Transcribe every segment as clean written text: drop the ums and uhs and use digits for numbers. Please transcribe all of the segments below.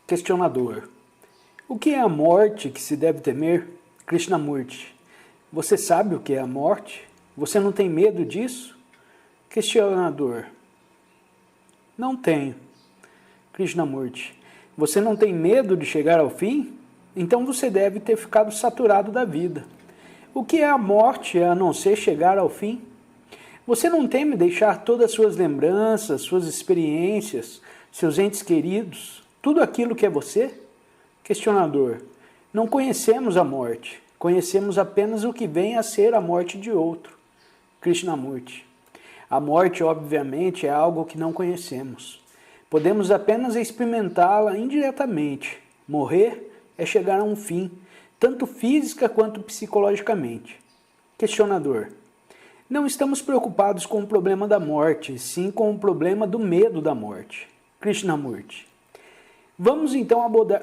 Questionador. O que é a morte que se deve temer? Krishnamurti. Você sabe o que é a morte? Você não tem medo disso? Questionador. Não tenho. Krishnamurti. Você não tem medo de chegar ao fim? Então você deve ter ficado saturado da vida. O que é a morte a não ser chegar ao fim? Você não teme deixar todas as suas lembranças, suas experiências, seus entes queridos, tudo aquilo que é você? Questionador. Não conhecemos a morte. Conhecemos apenas o que vem a ser a morte de outro. Krishnamurti. A morte, obviamente, é algo que não conhecemos. Podemos apenas experimentá-la indiretamente. Morrer é chegar a um fim, tanto física quanto psicologicamente. Questionador. Não estamos preocupados com o problema da morte, sim com o problema do medo da morte. Krishnamurti. Vamos então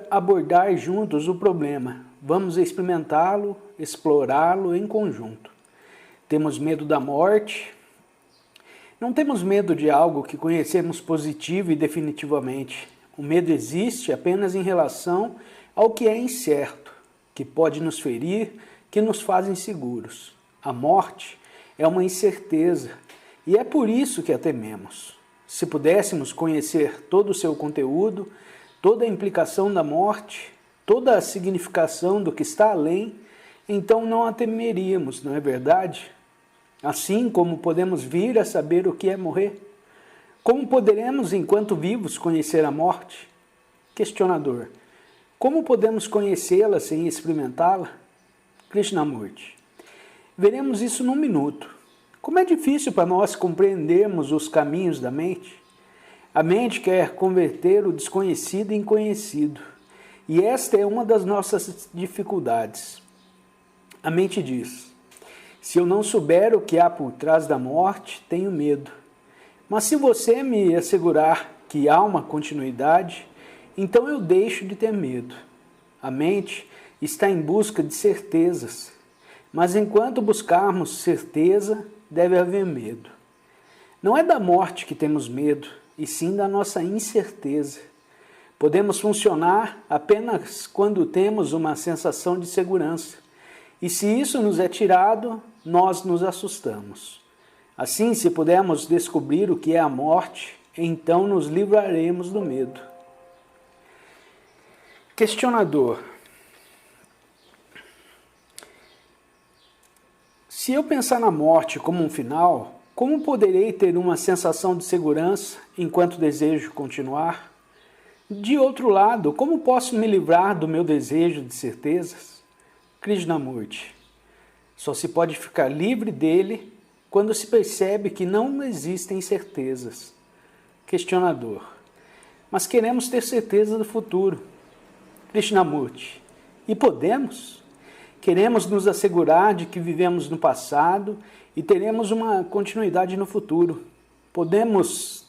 abordar juntos o problema. Vamos experimentá-lo, explorá-lo em conjunto. Temos medo da morte? Não temos medo de algo que conhecemos positivo e definitivamente. O medo existe apenas em relação ao que é incerto, que pode nos ferir, que nos faz inseguros. A morte é uma incerteza e é por isso que a tememos. Se pudéssemos conhecer todo o seu conteúdo, toda a implicação da morte, toda a significação do que está além, então não a temeríamos, não é verdade? Assim como podemos vir a saber o que é morrer. Como poderemos, enquanto vivos, conhecer a morte? Questionador. Como podemos conhecê-la sem experimentá-la? Krishnamurti. Veremos isso num minuto. Como é difícil para nós compreendermos os caminhos da mente? A mente quer converter o desconhecido em conhecido. E esta é uma das nossas dificuldades. A mente diz: se eu não souber o que há por trás da morte, tenho medo. Mas se você me assegurar que há uma continuidade, então eu deixo de ter medo. A mente está em busca de certezas, mas enquanto buscarmos certeza, deve haver medo. Não é da morte que temos medo, e sim da nossa incerteza. Podemos funcionar apenas quando temos uma sensação de segurança, e se isso nos é tirado, nós nos assustamos. Assim, se pudermos descobrir o que é a morte, então nos livraremos do medo. Questionador. Se eu pensar na morte como um final, como poderei ter uma sensação de segurança enquanto desejo continuar? De outro lado, como posso me livrar do meu desejo de certezas? Krishnamurti. Só se pode ficar livre dele quando se percebe que não existem certezas. Questionador. Mas queremos ter certeza do futuro. Krishnamurti. E podemos? Queremos nos assegurar de que vivemos no passado e teremos uma continuidade no futuro. Podemos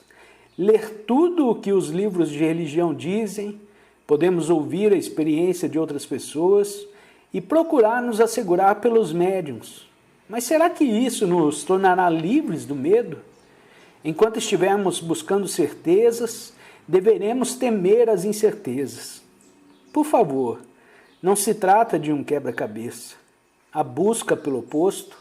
ler tudo o que os livros de religião dizem, podemos ouvir a experiência de outras pessoas e procurar nos assegurar pelos médiuns. Mas será que isso nos tornará livres do medo? Enquanto estivermos buscando certezas, deveremos temer as incertezas. Por favor, não se trata de um quebra-cabeça. A busca pelo oposto,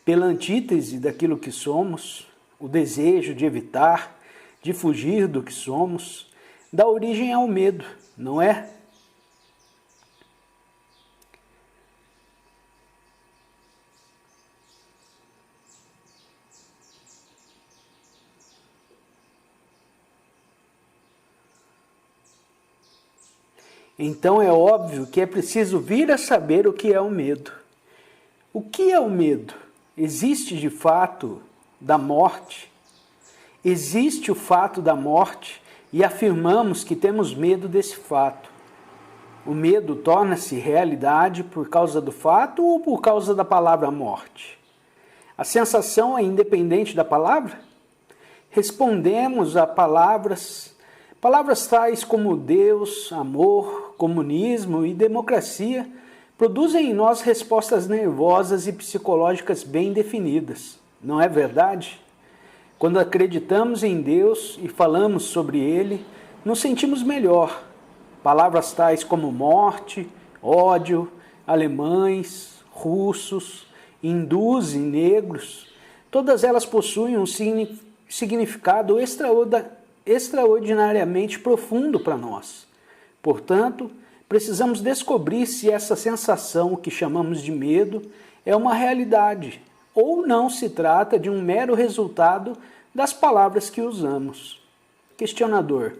pela antítese daquilo que somos, o desejo de evitar, de fugir do que somos, dá origem ao medo, não é? Então é óbvio que é preciso vir a saber o que é o medo. O que é o medo? Existe de fato da morte? Existe o fato da morte e afirmamos que temos medo desse fato. O medo torna-se realidade por causa do fato ou por causa da palavra morte? A sensação é independente da palavra? Respondemos a palavras tais como Deus, amor, comunismo e democracia produzem em nós respostas nervosas e psicológicas bem definidas. Não é verdade? Quando acreditamos em Deus e falamos sobre Ele, nos sentimos melhor. Palavras tais como morte, ódio, alemães, russos, hindus e negros, todas elas possuem um significado extraordinariamente profundo para nós. Portanto, precisamos descobrir se essa sensação que chamamos de medo é uma realidade ou não se trata de um mero resultado das palavras que usamos. Questionador.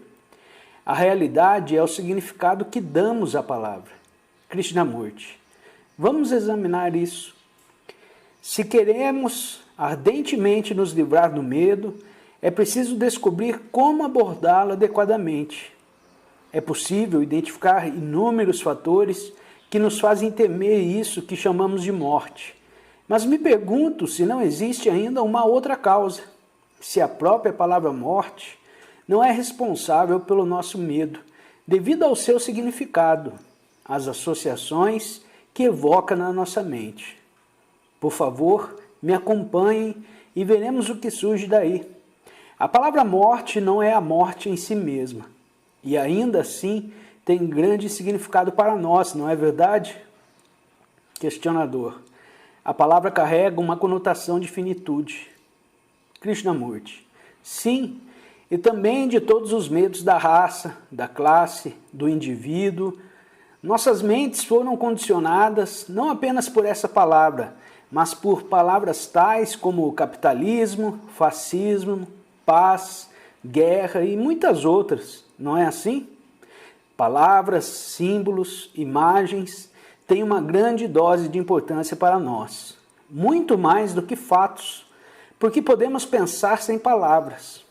A realidade é o significado que damos à palavra. Krishnamurti. Vamos examinar isso. Se queremos ardentemente nos livrar do medo, é preciso descobrir como abordá-lo adequadamente. É possível identificar inúmeros fatores que nos fazem temer isso que chamamos de morte. Mas me pergunto se não existe ainda uma outra causa. Se a própria palavra morte não é responsável pelo nosso medo, devido ao seu significado, as associações que evoca na nossa mente. Por favor, me acompanhem e veremos o que surge daí. A palavra morte não é a morte em si mesma, e ainda assim tem grande significado para nós, não é verdade? Questionador. A palavra carrega uma conotação de finitude. Krishnamurti. Sim, e também de todos os medos da raça, da classe, do indivíduo. Nossas mentes foram condicionadas não apenas por essa palavra, mas por palavras tais como capitalismo, fascismo, paz, guerra e muitas outras, não é assim? Palavras, símbolos, imagens têm uma grande dose de importância para nós, muito mais do que fatos, porque podemos pensar sem palavras.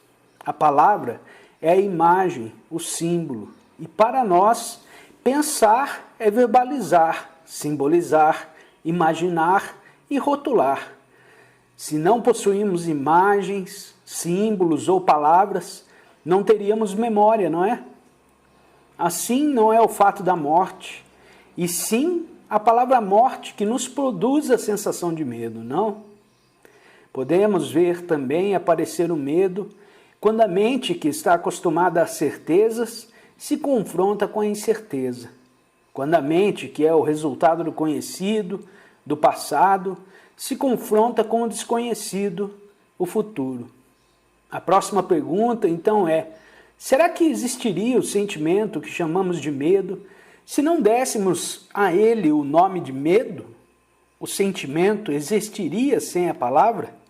A palavra é a imagem, o símbolo, e para nós, pensar é verbalizar, simbolizar, imaginar e rotular. Se não possuímos imagens, símbolos ou palavras, não teríamos memória, não é? Assim não é o fato da morte, e sim a palavra morte que nos produz a sensação de medo, não? Podemos ver também aparecer o medo quando a mente, que está acostumada às certezas, se confronta com a incerteza. Quando a mente, que é o resultado do conhecido, do passado, se confronta com o desconhecido, o futuro. A próxima pergunta, então, é: será que existiria o sentimento que chamamos de medo se não dessemos a ele o nome de medo? O sentimento existiria sem a palavra?